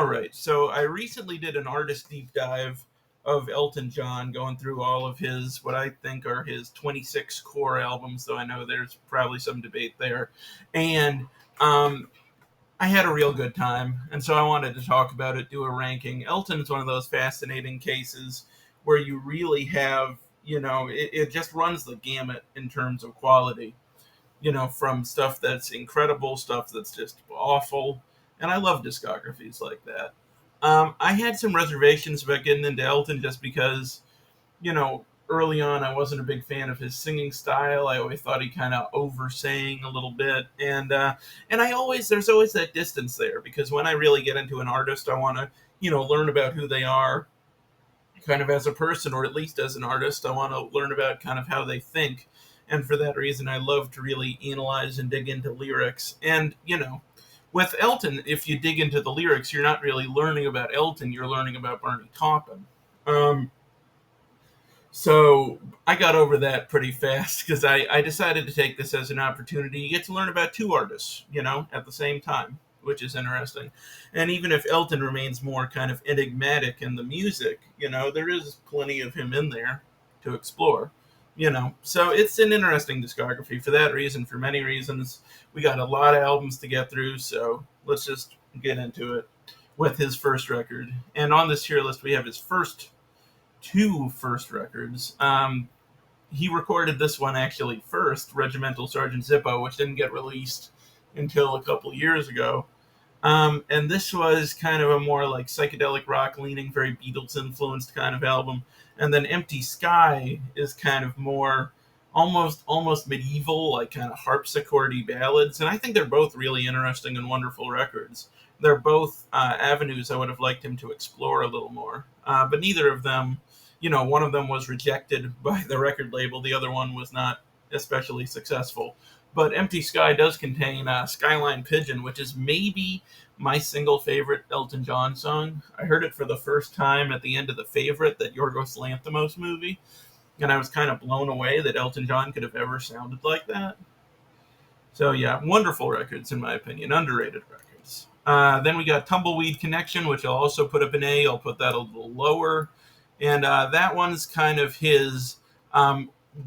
All right, so I recently did an artist deep dive of Elton John, going through all of his, what I think are his 26 core albums, though I know there's probably some debate there. And um, I had a real good time, and so I wanted to talk about it, do a ranking. Elton's one of those fascinating cases where you really have, it just runs the gamut in terms of quality, from stuff that's incredible, stuff that's just awful. And I love discographies like that. I had some reservations about getting into Elton just because, early on I wasn't a big fan of his singing style. I always thought he kind of oversang a little bit, and there's always that distance there because when I really get into an artist, I want to, learn about who they are, kind of as a person, or at least as an artist. I want to learn about kind of how they think. And for that reason, I love to really analyze and dig into lyrics. And, with Elton, if you dig into the lyrics, you're not really learning about Elton, you're learning about Bernie Taupin. Um, so I got over that pretty fast because I decided to take this as an opportunity. You get to learn about two artists, at the same time, which is interesting. And even if Elton remains more kind of enigmatic in the music, there is plenty of him in there to explore. So it's an interesting discography for that reason, for many reasons. We got a lot of albums to get through, so let's just get into it with his first record. And on this tier list, we have his two first records. He recorded this one actually first, Regimental Sergeant Zippo, which didn't get released until a couple years ago. And this was kind of a more like psychedelic rock leaning, very Beatles influenced kind of album. And then Empty Sky is kind of more almost medieval, like kind of harpsichordy ballads. And I think they're both really interesting and wonderful records. They're both avenues I would have liked him to explore a little more. But neither of them, one of them was rejected by the record label, the other one was not especially successful. But Empty Sky does contain Skyline Pigeon, which is maybe my single favorite Elton John song. I heard it for the first time at the end of The Favorite, that Yorgos Lanthimos movie, and I was kind of blown away that Elton John could have ever sounded like that. So yeah, wonderful records in my opinion, underrated records. Then we got Tumbleweed Connection, which I'll also put up an A. I'll put that a little lower. And that one's kind of his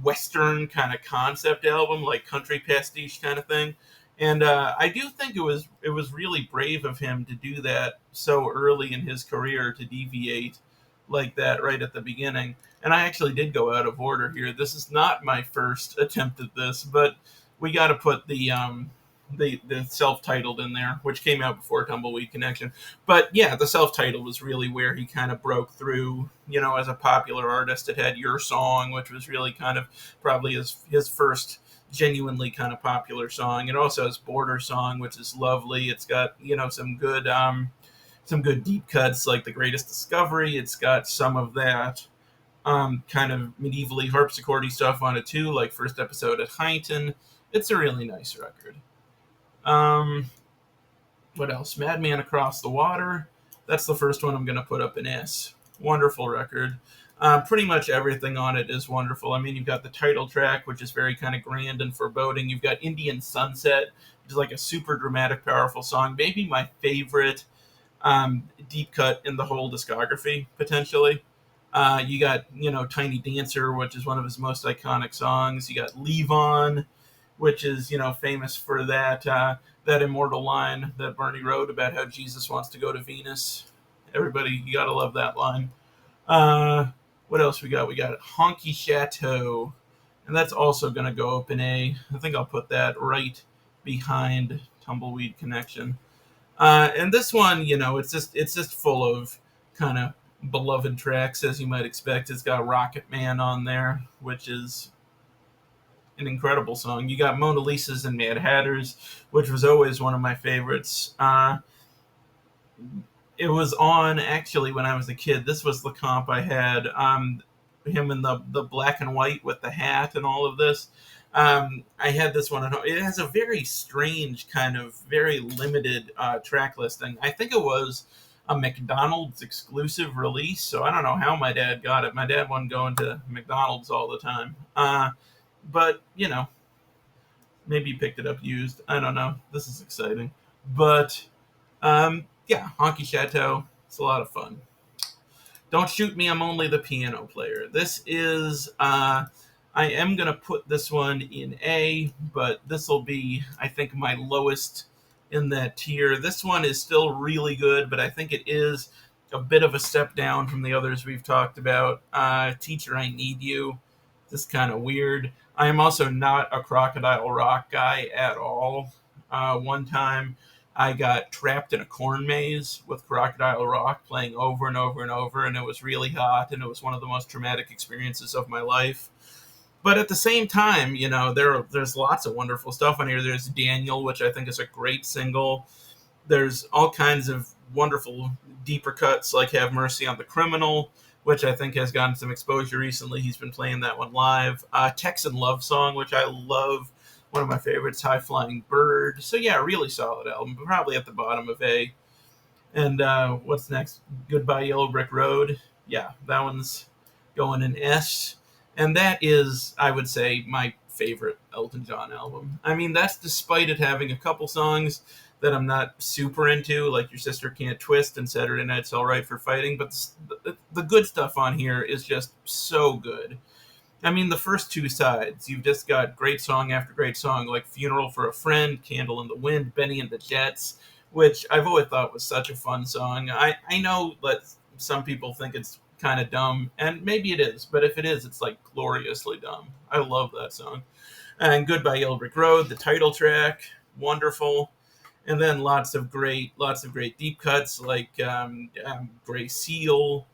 Western kind of concept album, like country pastiche kind of thing. And I do think it was really brave of him to do that so early in his career, to deviate like that right at the beginning. And I actually did go out of order here. This is not my first attempt at this, but we got to put the self-titled in there, which came out before Tumbleweed Connection. But yeah, the self-titled was really where he kind of broke through, as a popular artist. It had Your Song, which was really kind of probably his first genuinely kind of popular song. It also has Border Song, which is lovely. It's got, some good deep cuts like The Greatest Discovery. It's got some of that kind of medievally harpsichordy stuff on it too, like First Episode at Heighton. It's a really nice record. Um, what else? Madman Across the Water. That's the first one I'm going to put up an S. Wonderful record. Pretty much everything on it is wonderful. I mean, you've got the title track, which is very kind of grand and foreboding. You've got Indian Sunset, which is like a super dramatic, powerful song. Maybe my favorite deep cut in the whole discography, potentially. You got, Tiny Dancer, which is one of his most iconic songs. You got Leave On, which is, famous for that immortal line that Bernie wrote about how Jesus wants to go to Venus. Everybody, you gotta love that line. Uh, what else we got? We got Honky Chateau, and that's also gonna go up in A. I think I'll put that right behind Tumbleweed Connection. And this one, it's just full of kind of beloved tracks, as you might expect. It's got Rocket Man on there, which is an incredible song. You got Mona Lisa's and Mad Hatters, which was always one of my favorites. It was on actually when I was a kid. This was the comp I had. Him in the black and white with the hat and all of this. I had this one at home. It has a very strange kind of very limited track listing. I think it was a McDonald's exclusive release, so I don't know how my dad got it. My dad wasn't going to McDonald's all the time. But, maybe he picked it up used. I don't know. This is exciting. But Yeah, Honky Chateau. It's a lot of fun. Don't shoot me, I'm only the piano player. This is, I am going to put this one in A, but this will be, I think, my lowest in that tier. This one is still really good, but I think it is a bit of a step down from the others we've talked about. Teacher, I Need You. This is kind of weird. I am also not a Crocodile Rock guy at all. One time, I got trapped in a corn maze with Crocodile Rock playing over and over and over, and it was really hot, and it was one of the most traumatic experiences of my life. But at the same time, there's lots of wonderful stuff on here. There's Daniel, which I think is a great single. There's all kinds of wonderful deeper cuts like Have Mercy on the Criminal, which I think has gotten some exposure recently. He's been playing that one live. Texan Love Song, which I love. One of my favorites, High Flying Bird. So yeah, really solid album, but probably at the bottom of A. And what's next? Goodbye Yellow Brick Road. Yeah, that one's going in S. And that is, I would say, my favorite Elton John album. I mean, that's despite it having a couple songs that I'm not super into, like Your Sister Can't Twist and Saturday Night's All Right for Fighting. But the good stuff on here is just so good. I mean, the first two sides, you've just got great song after great song, like Funeral for a Friend, Candle in the Wind, Benny and the Jets, which I've always thought was such a fun song. I know that some people think it's kind of dumb, and maybe it is, but if it is, it's like gloriously dumb. I love that song. And Goodbye Yellow Brick Road, the title track, wonderful. And then lots of great deep cuts like Gray Seal,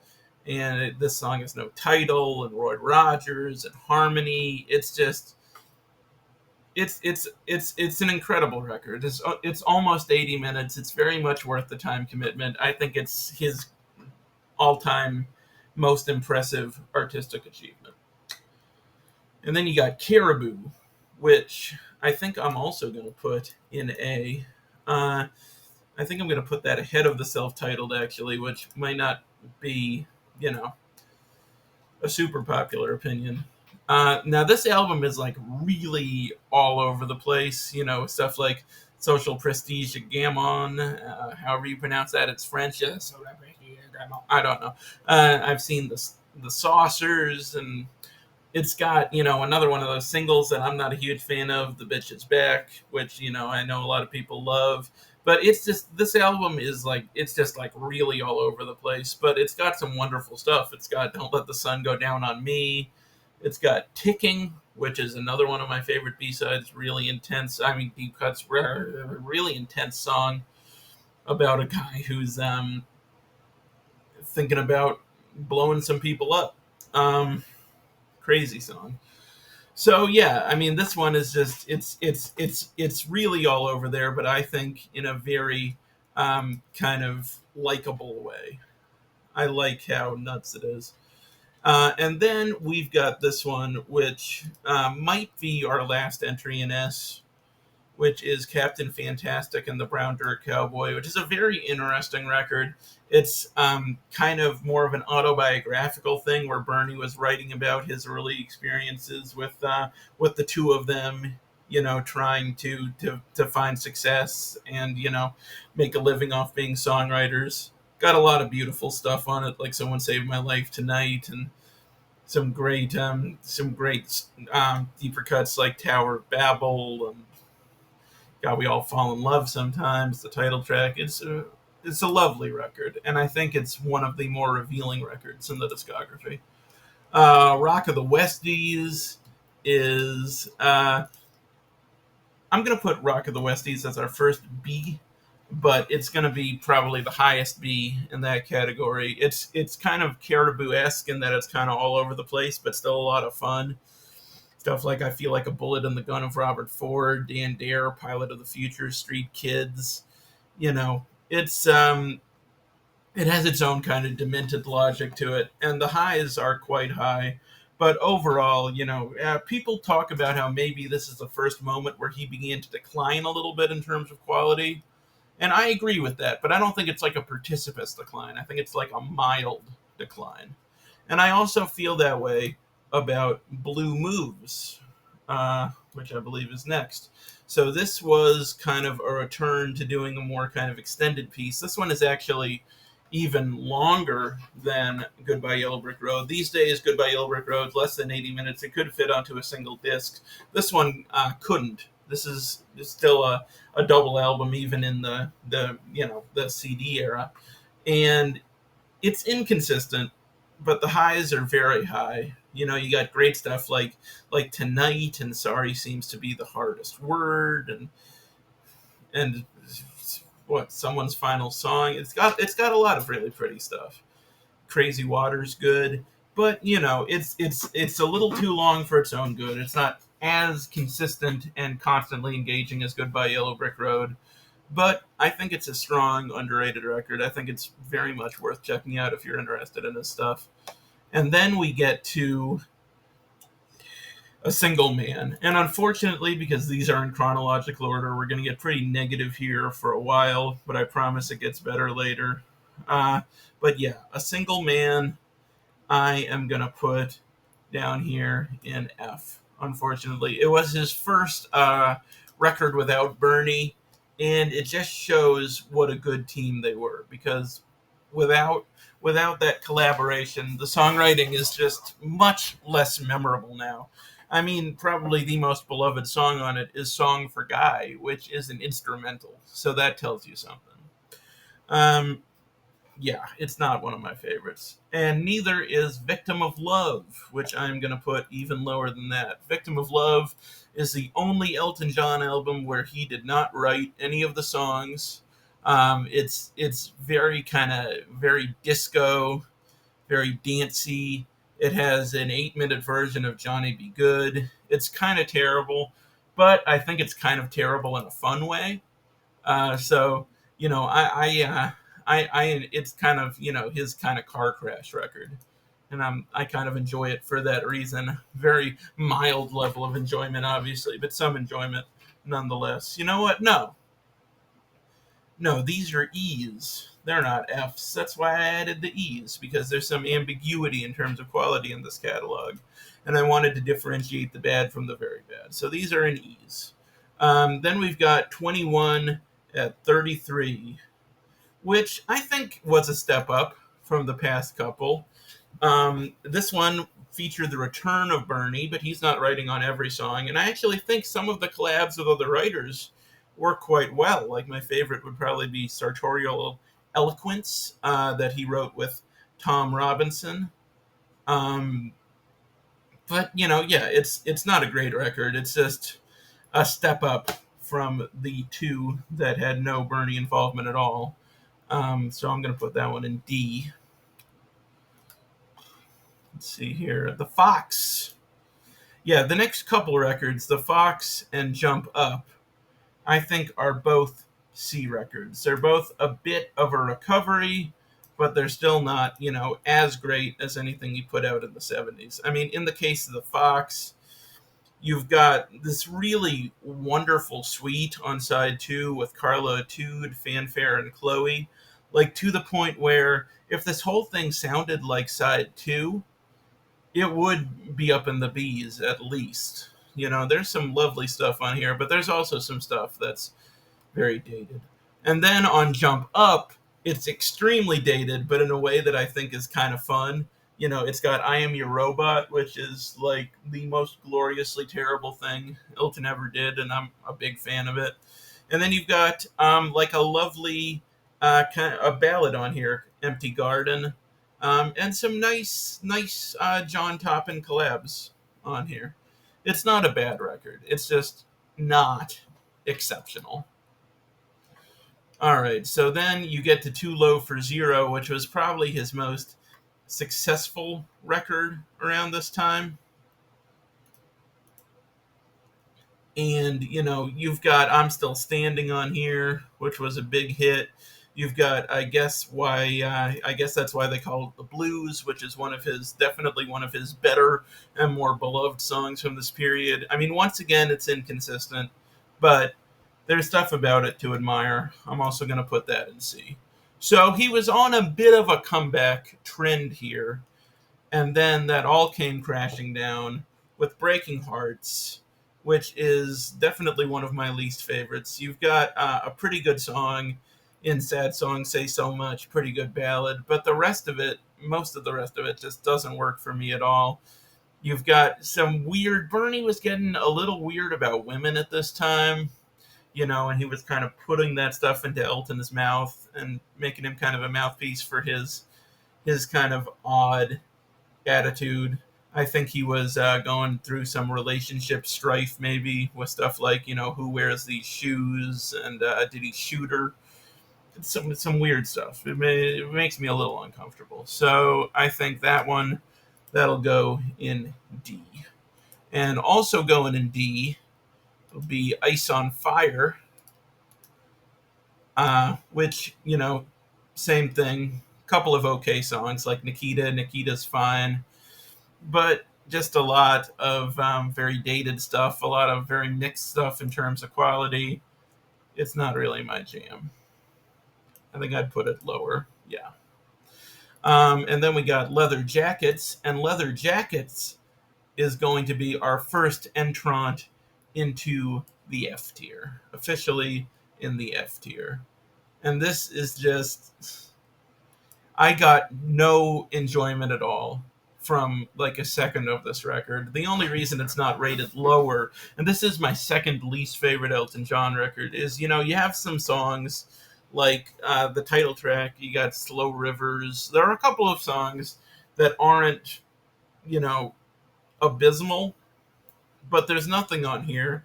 and this song has no title, and Roy Rogers and harmony. It's just it's an incredible record. It's almost 80 minutes. It's very much worth the time commitment. I think it's his all-time most impressive artistic achievement. And then you got Caribou, which I think I'm also going to put in A. I think I'm going to put that ahead of the self-titled, actually, which might not be, you know, a super popular opinion. Now, this album is like really all over the place. Stuff like Social Prestige Gammon, however you pronounce that. It's French. Yes, I don't know. I've seen the Saucers, and it's got another one of those singles that I'm not a huge fan of, The Bitch Is Back, which I know a lot of people love. But it's just, this album is like, it's just like really all over the place, but it's got some wonderful stuff. It's got Don't Let the Sun Go Down on Me. It's got Ticking, which is another one of my favorite B-sides. Really intense, I mean, deep cuts, really intense song about a guy who's thinking about blowing some people up. Crazy song. So yeah, I mean, this one is just, it's really all over there, but I think in a very kind of likable way. I like how nuts it is. And then we've got this one, which might be our last entry in S, which is Captain Fantastic and the Brown Dirt Cowboy, which is a very interesting record. It's kind of more of an autobiographical thing where Bernie was writing about his early experiences with the two of them, trying to find success and make a living off being songwriters. Got a lot of beautiful stuff on it, like Someone Saved My Life Tonight, and some great deeper cuts like Tower of Babel, and God, We All Fall in Love Sometimes, the title track. It's a lovely record, and I think it's one of the more revealing records in the discography. Rock of the Westies is, I'm going to put Rock of the Westies as our first B, but it's going to be probably the highest B in that category. It's kind of Caribou-esque in that it's kind of all over the place, but still a lot of fun. Stuff like I Feel Like a Bullet in the Gun of Robert Ford, Dan Dare, Pilot of the Future, Street Kids. It's it has its own kind of demented logic to it, and the highs are quite high. But overall, people talk about how maybe this is the first moment where he began to decline a little bit in terms of quality. And I agree with that, but I don't think it's like a precipitous decline. I think it's like a mild decline. And I also feel that way about Blue Moves, which I believe is next. So this was kind of a return to doing a more kind of extended piece. This one is actually even longer than Goodbye Yellow Brick Road. These days, Goodbye Yellow Brick Road, less than 80 minutes. It could fit onto a single disc. This one couldn't. This is still a double album, even in the CD era, and it's inconsistent, but the highs are very high. You got great stuff like Tonight and Sorry Seems to Be the Hardest Word, and what Someone's Final Song. It's got a lot of really pretty stuff. Crazy Water's good, but it's a little too long for its own good. It's not as consistent and constantly engaging as Goodbye Yellow Brick Road, but I think it's a strong, underrated record. I think it's very much worth checking out if you're interested in this stuff. And then we get to A Single Man. And unfortunately, because these are in chronological order, we're going to get pretty negative here for a while, but I promise it gets better later. But yeah, A Single Man, I am going to put down here in F, unfortunately. It was his first record without Bernie, and it just shows what a good team they were, because without that collaboration, the songwriting is just much less memorable now. I mean, probably the most beloved song on it is Song for Guy, which is an instrumental, so that tells you something. Um, yeah, it's not one of my favorites. And neither is Victim of Love, which I'm going to put even lower than that. Victim of Love is the only Elton John album where he did not write any of the songs. It's very very disco, very dancey. It has an 8-minute version of Johnny Be Good. It's kind of terrible, but I think it's kind of terrible in a fun way. So it's kind of his kind of car crash record, and I kind of enjoy it for that reason. Very mild level of enjoyment, obviously, but some enjoyment nonetheless. You know what? No, these are E's. They're not F's. That's why I added the E's, because there's some ambiguity in terms of quality in this catalog, and I wanted to differentiate the bad from the very bad. So these are in E's. Then we've got 21 at 33, which I think was a step up from the past couple. This one featured the return of Bernie, but he's not writing on every song. And I actually think some of the collabs with other writers work quite well. Like, my favorite would probably be Sartorial Eloquence, that he wrote with Tom Robinson. Um, but, yeah, it's not a great record. It's just a step up from the two that had no Bernie involvement at all. So I'm going to put that one in D. Let's see here. The Fox. Yeah, the next couple records, The Fox and Jump Up, I think are both C records. They're both a bit of a recovery, but they're still not, as great as anything he put out in the 70s. I mean, in the case of The Fox, you've got this really wonderful suite on side 2 with Carla Etude, Fanfare, and Chloe. Like, to the point where if this whole thing sounded like side 2, it would be up in the B's at least. There's some lovely stuff on here, but there's also some stuff that's very dated. And then on Jump Up, it's extremely dated, but in a way that I think is kind of fun. It's got I Am Your Robot, which is like the most gloriously terrible thing Elton ever did, and I'm a big fan of it. And then you've got like a lovely kind of a ballad on here, Empty Garden, and some nice John Toppin collabs on here. It's not a bad record. It's just not exceptional. All right, so then you get to Too Low for Zero, which was probably his most successful record around this time. And, you've got I'm Still Standing on here, which was a big hit. You've got I guess that's why they call it the blues, which is definitely one of his better and more beloved songs from this period. I mean, once again, it's inconsistent, but there's stuff about it to admire. I'm also going to put that in C. So he was on a bit of a comeback trend here, and then that all came crashing down with Breaking Hearts, which is definitely one of my least favorites. You've got a pretty good song in Sad Song Say So Much, pretty good ballad, but the rest of it, most of the rest of it, just doesn't work for me at all. You've got some weird, Bernie was getting a little weird about women at this time, and he was kind of putting that stuff into Elton's mouth and making him kind of a mouthpiece for his kind of odd attitude. I think he was going through some relationship strife, maybe with stuff like who wears these shoes and did he shoot her? Some weird stuff. It makes me a little uncomfortable. So I think that'll go in D, and also going in D will be Ice on Fire, which same thing. Couple of okay songs like Nikita. Nikita's fine, but just a lot of very dated stuff, a lot of very mixed stuff in terms of quality. It's not really my jam. I think I'd put it lower. Yeah. And then we got Leather Jackets, and Leather Jackets is going to be our first entrant into the F tier, officially in the F tier. And this is just, I got no enjoyment at all from like a second of this record. The only reason it's not rated lower, and this is my second least favorite Elton John record, is you have some songs like the title track, you got Slow Rivers. There are a couple of songs that aren't, you know, abysmal, but there's nothing on here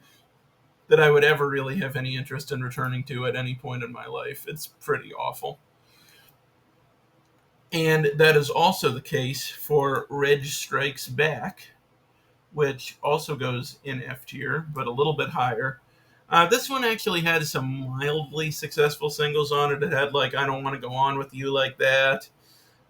that I would ever really have any interest in returning to at any point in my life. It's pretty awful. And that is also the case for Reg Strikes Back, which also goes in F tier, but a little bit higher. This one actually had some mildly successful singles on it. It had like I Don't Want to Go On With You Like That,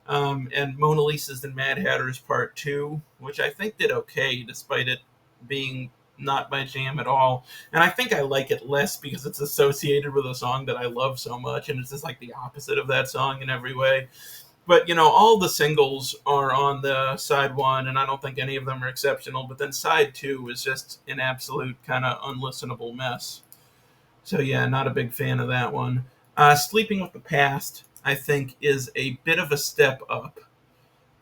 and Mona Lisa's and Mad Hatter's Part 2, which I think did okay despite it being not my jam at all. And I think I like it less because it's associated with a song that I love so much, and it's just like the opposite of that song in every way. But all the singles are on the side one, and I don't think any of them are exceptional. But then side two is just an absolute kind of unlistenable mess. So yeah, not a big fan of that one. Sleeping with the Past, I think, is a bit of a step up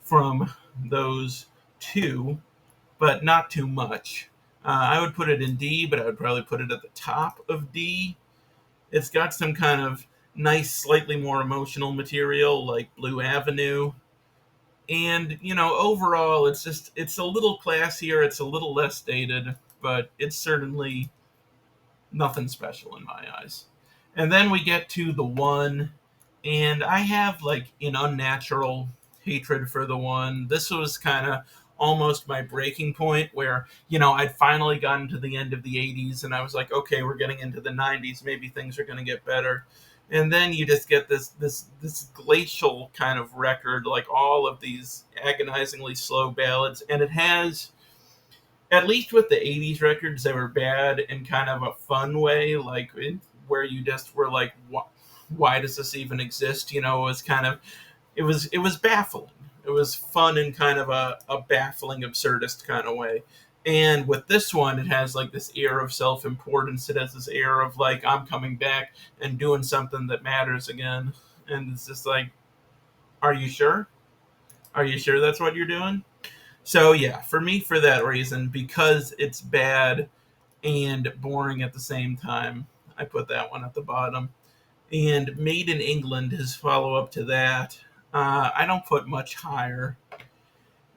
from those two, but not too much. I would put it in D, but I would probably put it at the top of D. It's got some kind of nice, slightly more emotional material like Blue Avenue. And, overall, it's a little classier, it's a little less dated, but it's certainly nothing special in my eyes. And then we get to the one, and I have like an unnatural hatred for the one. This was kind of almost my breaking point where, I'd finally gotten to the end of the 80s and I was like, okay, we're getting into the 90s. Maybe things are going to get better. And then you just get this glacial kind of record, like all of these agonizingly slow ballads. And it has, at least with the 80s records, they were bad in kind of a fun way, like where you just were like, why does this even exist? It was kind of, it was baffling. It was fun in kind of a baffling, absurdist kind of way. And with this one, it has like this air of self-importance. It has this air of like, I'm coming back and doing something that matters again. And it's just like, are you sure? Are you sure that's what you're doing? So yeah, for me, for that reason, because it's bad and boring at the same time, I put that one at the bottom. And Made in England, his follow-up to that, I don't put much higher.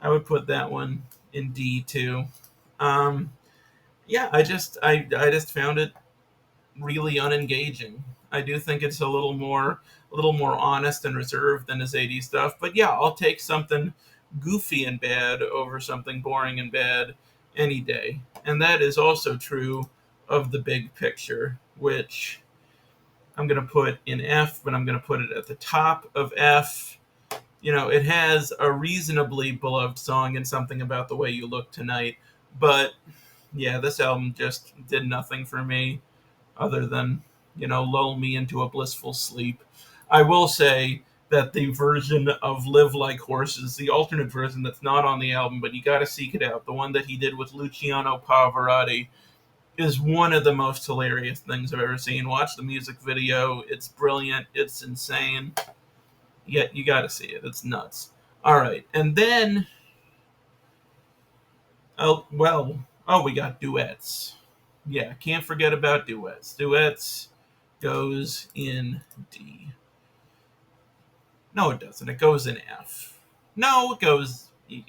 I would put that one in D too. Um, yeah, I just found it really unengaging. I do think it's a little more honest and reserved than his 80s stuff. But yeah, I'll take something goofy and bad over something boring and bad any day. And that is also true of The Big Picture, which I'm going to put in F, but I'm going to put it at the top of F. It has a reasonably beloved song and Something About the Way You Look Tonight. But yeah, this album just did nothing for me other than, lull me into a blissful sleep. I will say that the version of Live Like Horses, the alternate version that's not on the album, but you got to seek it out, the one that he did with Luciano Pavarotti, is one of the most hilarious things I've ever seen. Watch the music video. It's brilliant. It's insane. Yet you got to see it. It's nuts. All right. And then, oh, well, oh, we got duets. Yeah, can't forget about duets. Duets goes in D. No, it doesn't. It goes in F. No, it goes E.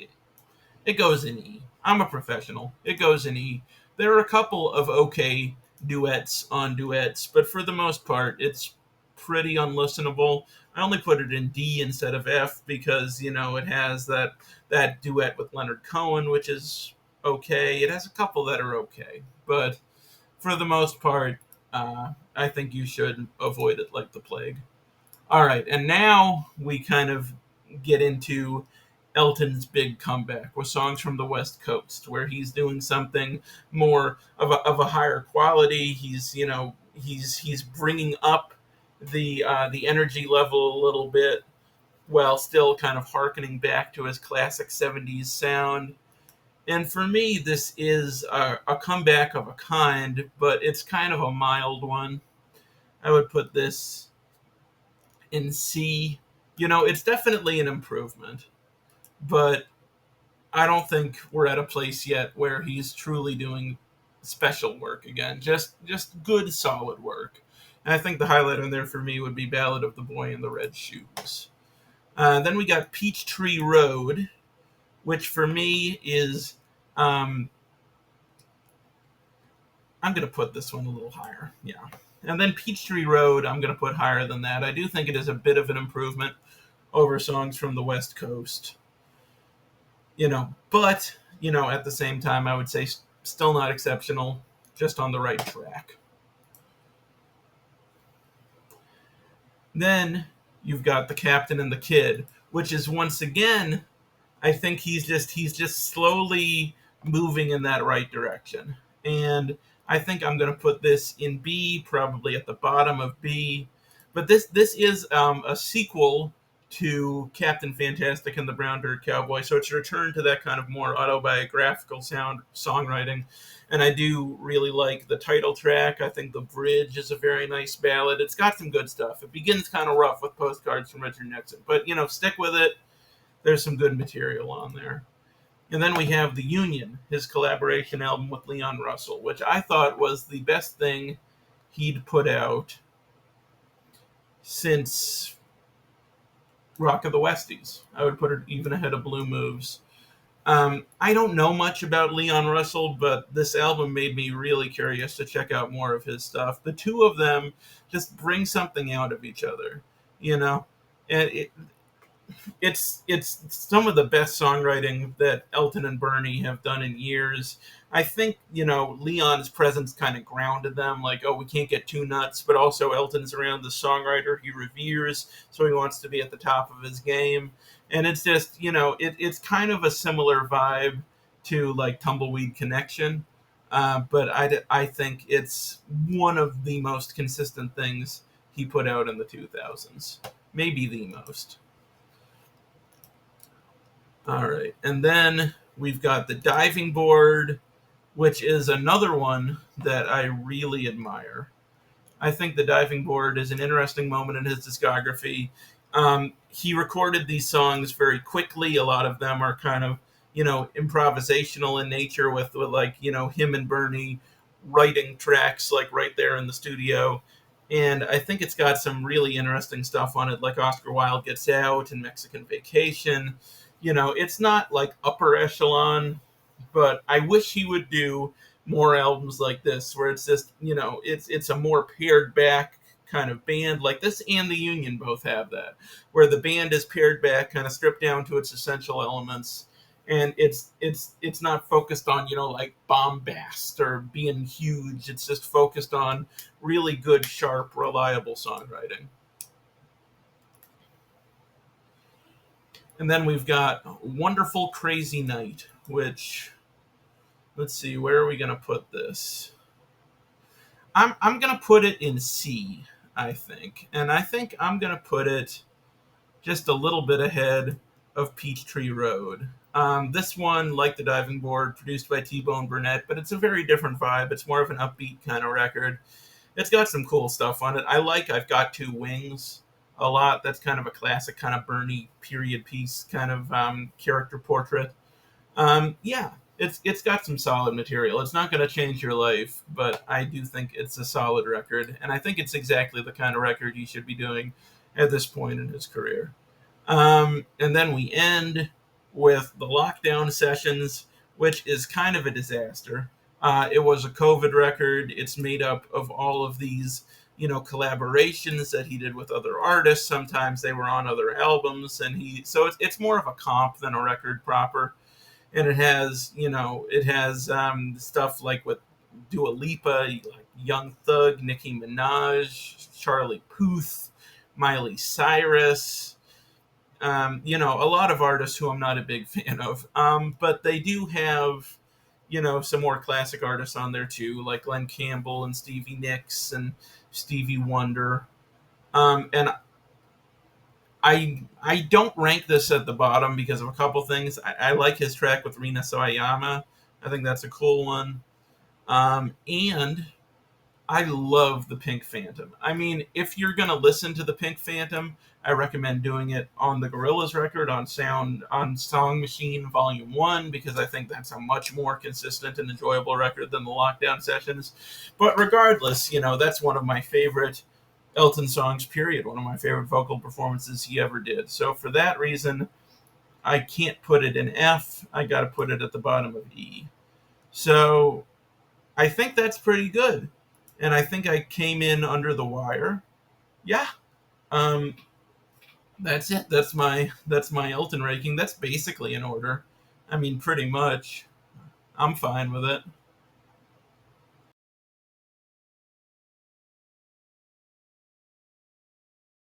It goes in E. I'm a professional. It goes in E. There are a couple of okay duets on duets, but for the most part, it's pretty unlistenable. I only put it in D instead of F because it has that duet with Leonard Cohen, which is okay. It has a couple that are okay, but for the most part, I think you should avoid it like the plague. All right, and now we kind of get into Elton's big comeback with songs from the West Coast, where he's doing something more of a higher quality. He's bringing up the energy level a little bit, while still kind of harkening back to his classic '70s sound. And for me, this is a comeback of a kind, but it's kind of a mild one. I would put this in C. It's definitely an improvement, but I don't think we're at a place yet where he's truly doing special work again. Just good, solid work. And I think the highlight on there for me would be Ballad of the Boy in the Red Shoes. Then we got Peachtree Road, which for me is I'm going to put this one a little higher. Yeah. And then Peachtree Road, I'm going to put higher than that. I do think it is a bit of an improvement over songs from the West Coast. But, at the same time, I would say still not exceptional, just on the right track. Then you've got The Captain and the Kid, which is once again, I think he's just slowly moving in that right direction. And I think I'm going to put this in B, probably at the bottom of B. But this is a sequel to Captain Fantastic and the Brown Dirt Cowboy, so it's a return to that kind of more autobiographical songwriting. And I do really like the title track. I think the bridge is a very nice ballad. It's got some good stuff. It begins kind of rough with Postcards from Richard Nixon, but stick with it. There's some good material on there. And then we have The Union, his collaboration album with Leon Russell, which I thought was the best thing he'd put out since Rock of the Westies. I would put it even ahead of Blue Moves. I don't know much about Leon Russell, but this album made me really curious to check out more of his stuff. The two of them just bring something out of each other, and it's some of the best songwriting that Elton and Bernie have done in years. I think Leon's presence kind of grounded them, like, oh, we can't get too nuts, but also Elton's around the songwriter he reveres, so he wants to be at the top of his game, and it's just it's kind of a similar vibe to like Tumbleweed Connection, but I think it's one of the most consistent things he put out in the 2000s, maybe the most. All right. And then we've got The Diving Board, which is another one that I really admire. I think The Diving Board is an interesting moment in his discography. He recorded these songs very quickly. A lot of them are kind of, improvisational in nature with like, him and Bernie writing tracks like right there in the studio. And I think it's got some really interesting stuff on it, like Oscar Wilde Gets Out and Mexican Vacation. It's not like upper echelon, but I wish he would do more albums like this, where it's just, it's a more pared back kind of band. Like this and The Union both have that, where the band is pared back, kind of stripped down to its essential elements, and it's not focused on like bombast or being huge. It's just focused on really good, sharp, reliable songwriting. And then we've got Wonderful Crazy Night, which, let's see, where are we going to put this? I'm going to put it in C, I think. And I think I'm going to put it just a little bit ahead of Peachtree Road. This one, like the Diving Board, produced by T-Bone Burnett, but it's a very different vibe. It's more of an upbeat kind of record. It's got some cool stuff on it. I like I've Got Two Wings a lot. That's kind of a classic, kind of Bernie period piece kind of character portrait. Yeah, it's got some solid material. It's not going to change your life, but I do think it's a solid record, and I think it's exactly the kind of record he should be doing at this point in his career. And then we end with the lockdown sessions, which is kind of a disaster. It was a COVID record. It's made up of all of these, collaborations that he did with other artists. Sometimes they were on other albums, and it's more of a comp than a record proper. And it has stuff like with Dua Lipa, like Young Thug, Nicki Minaj, Charlie Puth, Miley Cyrus, a lot of artists who I'm not a big fan of. But they do have, some more classic artists on there too, like Glenn Campbell and Stevie Nicks and Stevie Wonder. And I don't rank this at the bottom because of a couple things. I like his track with Rina Sawayama. I think that's a cool one. And I love the Pink Phantom. I mean, if you're gonna listen to the Pink Phantom, I recommend doing it on the Gorillaz record on Song Machine Volume One because I think that's a much more consistent and enjoyable record than the Lockdown Sessions. But regardless, that's one of my favorite Elton songs. Period. One of my favorite vocal performances he ever did. So for that reason, I can't put it in F. I got to put it at the bottom of E. So I think that's pretty good, and I think I came in under the wire. Yeah. Um, that's it. That's my Elton ranking. That's basically in order. I mean, pretty much. I'm fine with it.